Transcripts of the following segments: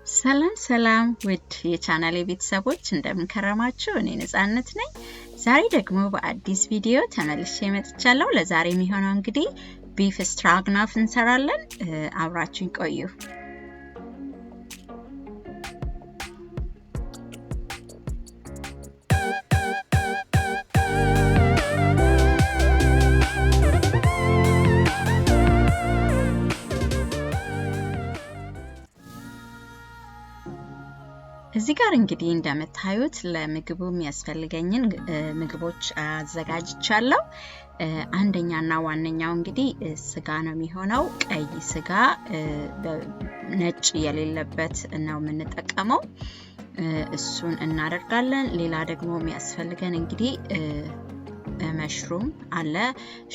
ሰላም ውድ የቻናሌ ቤተሰቦች እንደምን ከረማችሁ? እኔ ነጻነት ነኝ። ዛሬ ደግሞ በአዲስ ቪዲዮ ተመልሼ መጥቻለሁ። ለዛሬ የሚሆነው እንግዲህ ቢፍ stroganoff እንሰራለን። አብራችሁኝ ቆዩ። እዚህ ጋር እንግዲህ እንደምታዩት ለምግቡ የሚያስፈልገኝን ምግቦች አዘጋጅቻለሁ። አንደኛና ዋነኛው እንግዲህ ስጋ ነው የሚሆነው። ቀይ ስጋ ነጭ የሌለበት ነው የምንጠቀመው። እሱን እናደርጋለን። ሌላ ደግሞ የሚያስፈልገን እንግዲህ መሽሩም አለ።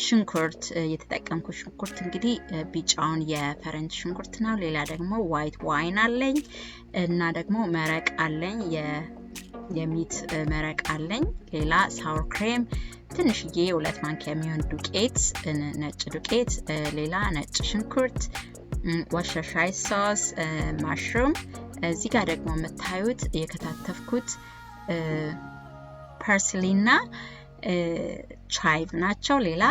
ሽንኩርት የተጠቀምኩት ሽንኩርት እንግዲህ ቢጫውን የፈረንጅ ሽንኩርት ነው። ሌላ ደግሞ ዋይት ዋይን አለኝ እና ደግሞ መረቅ አለኝ፣ የሚት መረቅ አለኝ። ሌላ ሳውር ክሬም ትንሽዬ 2 ማንኪያ የሚሆን ዱቄት፣ ነጭ ዱቄት፣ ሌላ ነጭ ሽንኩርት፣ ወርሰሻየር ሶስ፣ ማሽሩም። እዚህ ጋር ደግሞ የምታዩት የከታተፍኩት ፐርስሊና chives ናቸው። ሌላ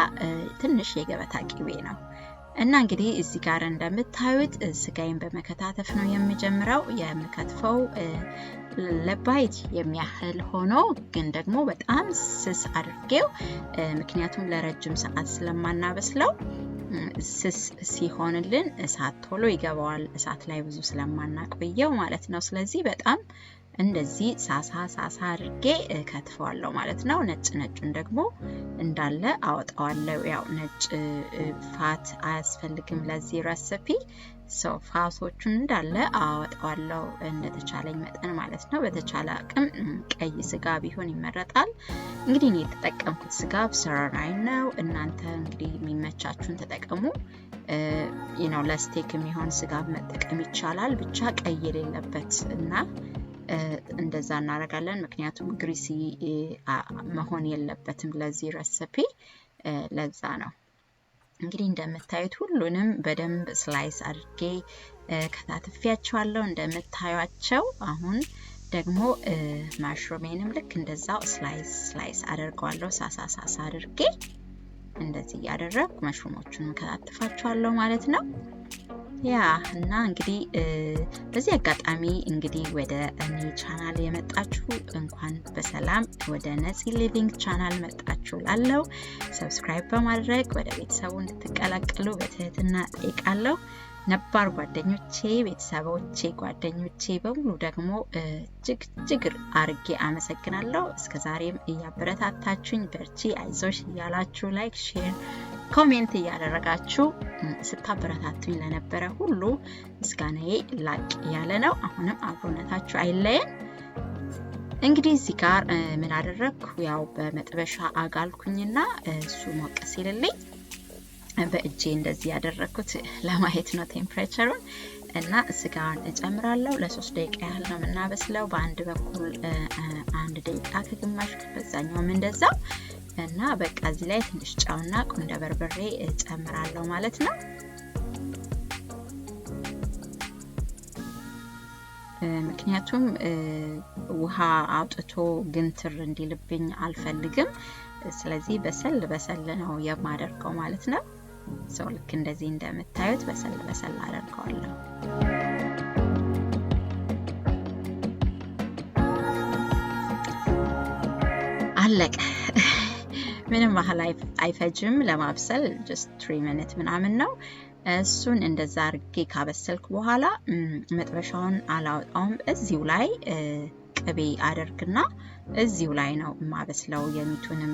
ትንሽ የገበታ ቅቤ ነው። እና እንግዲህ እዚህ ጋር እንደምታዩት ስጋዬን በመከታተፍ ነው የምጀምረው። የምከትፈው ለባይት የሚያህል ሆኖ ግን ደግሞ በጣም ስስ አድርጌው፣ ምክንያቱም ለረጅም ሰዓት ስለማናበስለው ስስ ሲሆንልን እሳት ቶሎ ይገባዋል፣ እሳት ላይ ብዙ ስለማናቆየው ማለት ነው። ስለዚህ በጣም እንደዚህ ሳሳ አድርጌ ከትፈዋለሁ ማለት ነው። ነጩን ደግሞ እንዳለ አወጣዋለሁ። ያው ነጭ ፋት አያስፈልግም ለዚህ ሬሲፒ። ፋቶቹን እንዳለ አወጣዋለሁ እንደተቻለኝ መጠን ማለት ነው። በተቻለ አቅም ቀይ ስጋ ቢሆን ይመረጣል። እንግዲህ እኔ የተጠቀምኩት ስጋ sirloin ነው። እናንተ እንግዲህ የሚመቻችሁን ተጠቀሙ። ለስቴክ የሚሆን ስጋ መጠቀም ይቻላል። ብቻ ቀይ የሌለበት እና እንደዛ እናደርጋለን። ምክንያቱም ግሪሲ መሆን የለበትም ለዚህ ሬሲፒ፣ ለዛ ነው። እንግዲህ እንደምታዩት ሁሉንም በደንብ ስላይስ አድርጌ ከታትፊያቸዋለሁ እንደምታዩቸው። አሁን ደግሞ ማሽሩሜንም ልክ እንደዛው ስላይስ አደርገዋለሁ። ሳሳ አድርጌ እንደዚህ ያደረኩ ማሽሩሞቹን ከታትፋቸዋለሁ ማለት ነው። እና እንግዲህ በዚህ አጋጣሚ እንግዲህ ወደ እኔ ቻናል የመጣችሁ እንኳን በሰላም ወደ ነፂ ሊቪንግ ቻናል መጣችሁ ላለው ሰብስክራይብ በማድረግ ወደ ቤተሰቡ እንድትቀላቀሉ በትህትና ጠይቃለሁ። ነባር ጓደኞቼ፣ ቤተሰቦቼ፣ ጓደኞቼ በሙሉ ደግሞ እጅግ አርጌ አመሰግናለሁ። እስከዛሬም እያበረታታችሁኝ በርቺ አይዞሽ እያላችሁ ላይክ፣ ሼር፣ ኮሜንት እያደረጋችሁ ስታበረታቱኝ ለነበረ ሁሉ ምስጋናዬ ላቅ ያለ ነው። አሁንም አብሮነታችሁ አይለየን። እንግዲህ እዚህ ጋር ምን አደረግኩ? ያው በመጥበሻ አጋልኩኝና እሱ ሞቅ ሲልልኝ በእጄ እንደዚህ ያደረኩት ለማየት ነው ቴምፕሬቸሩን። እና ስጋውን እጨምራለሁ። ለ3 ደቂቃ ያህል ነው የምናበስለው። በአንድ በኩል 1 ደቂቃ ከግማሽ፣ በዛኛውም እንደዛው። እና በቃ እዚህ ላይ ትንሽ ጨውና ቁንደ በርበሬ እጨምራለሁ ማለት ነው። ምክንያቱም ውሃ አውጥቶ ግንትር እንዲልብኝ አልፈልግም። ስለዚህ በሰል ነው የማደርገው ማለት ነው። ልክ እንደዚህ እንደምታዩት በሰል አደርገዋለሁ። አለቀ። ምንም ያህል አይፈጅም ለማብሰል፣ just 3 minutes ምናምን ነው። እሱን እንደዛ አርጌ ካበሰልኩ በኋላ መጥበሻውን አላወጣውም። እዚሁ ላይ ቅቤ አደርግና እዚሁ ላይ ነው ማበስለው። የሚቱንም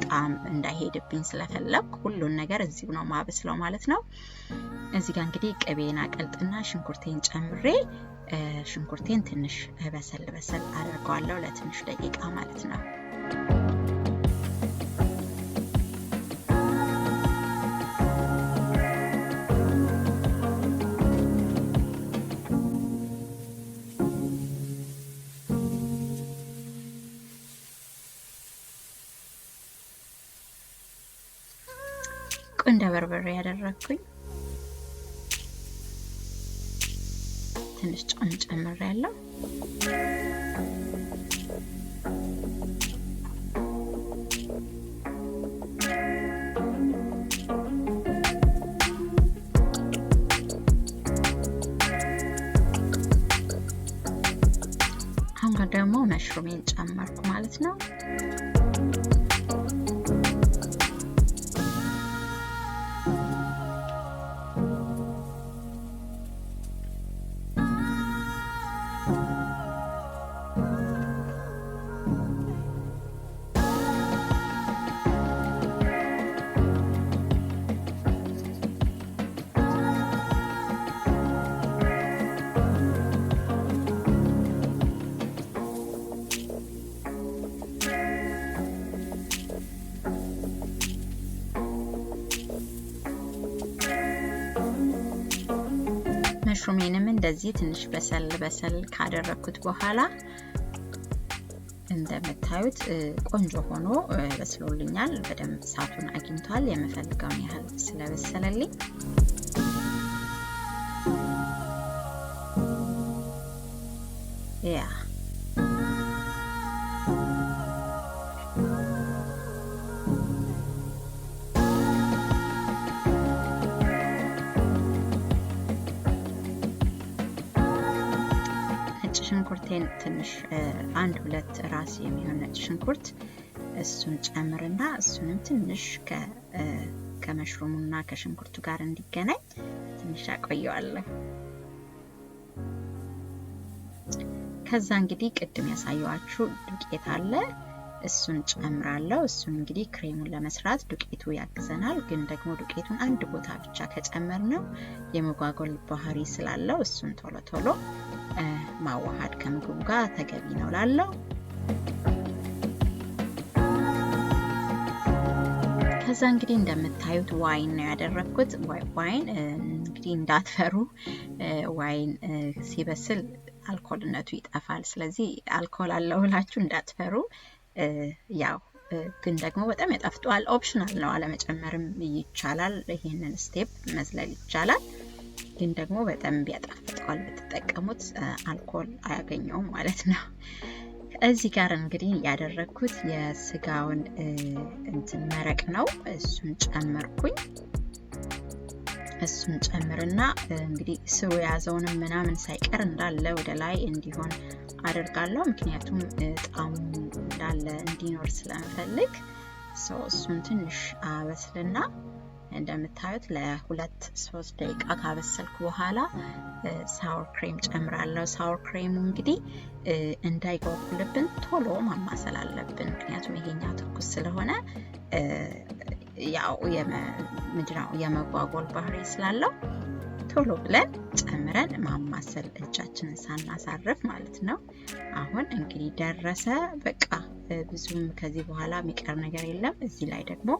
ጣም እንዳይሄድብኝ ስለፈለኩ ሁሉን ነገር እዚሁ ነው ማበስለው ማለት ነው። እዚህ ጋር እንግዲህ ቅቤን አቀልጥና ሽንኩርቴን ጨምሬ ሽንኩርቴን ትንሽ በሰል አደርገዋለሁ ለትንሽ ደቂቃ ማለት ነው። ቁንደ በርበሬ ያደረኩኝ ትንሽ ጨው ጨምሬያለሁ። አሁን ደግሞ መሽሩሜን ጨመርኩ ማለት ነው። መሽሩሜንም እንደዚህ ትንሽ በሰል ካደረኩት በኋላ እንደምታዩት ቆንጆ ሆኖ በስሎልኛል። በደንብ እሳቱን አግኝቷል። የምፈልገውን ያህል ስለበሰለልኝ ያ ሽንኩርቴን ትንሽ 1-2 ራስ የሚሆን ነጭ ሽንኩርት እሱን ጨምርና እሱንም ትንሽ ከመሽሩሙና ከሽንኩርቱ ጋር እንዲገናኝ ትንሽ አቆየዋለሁ። ከዛ እንግዲህ ቅድም ያሳየዋችሁ ዱቄት አለ፣ እሱን ጨምራለሁ። እሱን እንግዲህ ክሬሙን ለመስራት ዱቄቱ ያግዘናል። ግን ደግሞ ዱቄቱን አንድ ቦታ ብቻ ከጨመርነው የመጓጎል ባህሪ ስላለው እሱን ቶሎ ማዋሃድ ከምግቡ ጋር ተገቢ ነው ላለው። ከዛ እንግዲህ እንደምታዩት ዋይን ነው ያደረኩት። ዋይን እንግዲህ እንዳትፈሩ፣ ዋይን ሲበስል አልኮልነቱ ይጠፋል። ስለዚህ አልኮል አለው ብላችሁ እንዳትፈሩ። ያው ግን ደግሞ በጣም ያጣፍጧል። ኦፕሽናል ነው፣ አለመጨመርም ይቻላል። ይሄንን ስቴፕ መዝለል ይቻላል። ግን ደግሞ በጣም ያጣፍጣል ብትጠቀሙት፣ አልኮል አያገኘውም ማለት ነው። እዚህ ጋር እንግዲህ ያደረኩት የስጋውን እንትን መረቅ ነው። እሱን ጨመርኩኝ። እሱን ጨምርና እንግዲህ ስው ያዘውንም ምናምን ሳይቀር እንዳለ ወደ ላይ እንዲሆን አደርጋለሁ። ምክንያቱም ጣዕሙ እንዳለ እንዲኖር ስለምፈልግ እሱን ትንሽ አበስልና እንደምታዩት ለ2-3 ደቂቃ ካበሰልኩ በኋላ ሳወር ክሬም ጨምራለሁ። ሳወር ክሬሙ እንግዲህ እንዳይጓጉልብን ቶሎ ማማሰል አለብን። ምክንያቱም ይሄኛው ትኩስ ስለሆነ ያው የመጓጎል ባህሪ ስላለው ቶሎ ብለን ጨምረን ማማሰል እጃችንን ሳናሳርፍ ማለት ነው። አሁን እንግዲህ ደረሰ። በቃ ብዙም ከዚህ በኋላ የሚቀር ነገር የለም። እዚህ ላይ ደግሞ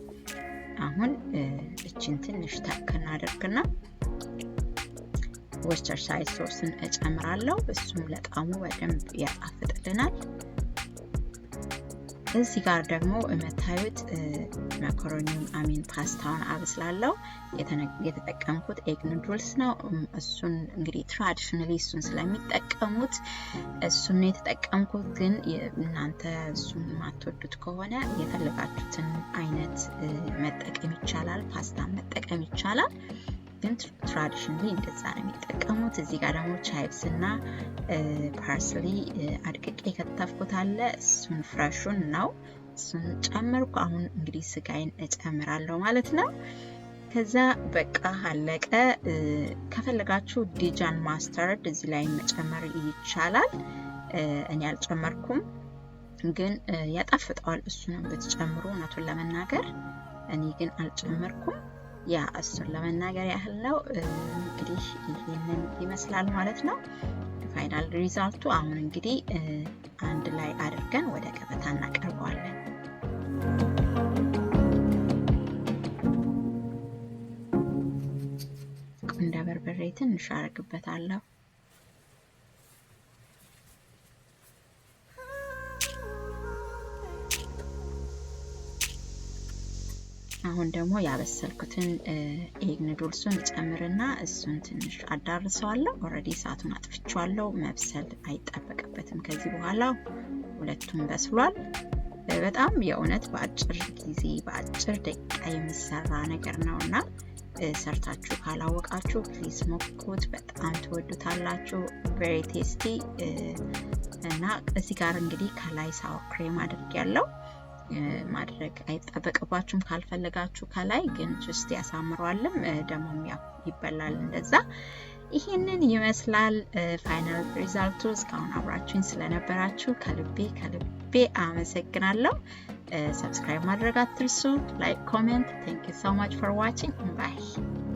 አሁን እቺን ትንሽ ታከና አድርግና ወርሰስተርሻየር ሶስን እጨምራለሁ። እሱም ለጣዕሙ በደንብ ያጣፍጥልናል። እዚህ ጋር ደግሞ የምታዩት መኮሮኒውን ፓስታውን አበስላለሁ። የተጠቀምኩት ኤግ ኑድልስ ነው። እሱን እንግዲህ ትራዲሽናሊ እሱን ስለሚጠቀሙት እሱን የተጠቀምኩት። ግን እናንተ እሱን ማትወዱት ከሆነ የፈለጋችሁትን አይነት መጠቀም ይቻላል። ፓስታ መጠቀም ይቻላል። ግን ትራዲሽናሊ እንደዛ ነው የሚጠቀሙት። እዚህ ጋር ደግሞ chives እና ፓርስሊ አድቅቄ ከተፍኩት አለ። እሱን ፍሬሹን ነው። እሱን ጨመርኩ። አሁን እንግዲህ ስጋዬን እጨምራለሁ ማለት ነው። ከዛ በቃ አለቀ። ከፈለጋችሁ ዲጃን ማስተርድ እዚህ ላይ መጨመር ይቻላል። እኔ አልጨመርኩም፣ ግን ያጣፍጠዋል። እሱንም ብትጨምሩ እውነቱን ለመናገር እኔ ግን አልጨመርኩም። ያ እሱን ለመናገር ያህል ነው። እንግዲህ ይሄንን ይመስላል ማለት ነው ፋይናል ሪዛልቱ። አሁን እንግዲህ አንድ ላይ አድርገን ወደ ገበታ እናቀርበዋለን። ቁንዶ በርበሬ ትንሽ አደርግበታለሁ። አሁን ደግሞ ያበሰልኩትን ኤግ ኑድልሱን ጨምርና እሱን ትንሽ አዳርሰዋለሁ። ኦሬዲ እሳቱን አጥፍቻለሁ። መብሰል አይጠበቅበትም ከዚህ በኋላ ሁለቱም በስሏል። በጣም የእውነት በአጭር ጊዜ በአጭር ደቂቃ የሚሰራ ነገር ነውና ሰርታችሁ ካላወቃችሁ ፕሊዝ ሞክሩት። በጣም ትወዱታላችሁ። very tasty እና እዚህ ጋር እንግዲህ ከላይ ሳወር ክሬም አድርጌያለሁ። ማድረግ አይጠበቅባችሁም ካልፈለጋችሁ ከላይ ግን just ያሳምረዋልም ደግሞ ያው ይበላል እንደዛ። ይሄንን ይመስላል ፋይናል ሪዛልቱ። እስካሁን አብራችሁኝ ስለነበራችሁ ከልቤ አመሰግናለሁ። ሰብስክራይብ ማድረግ አትርሱ። ላይክ፣ ኮሜንት። thank you so much for watching. Bye.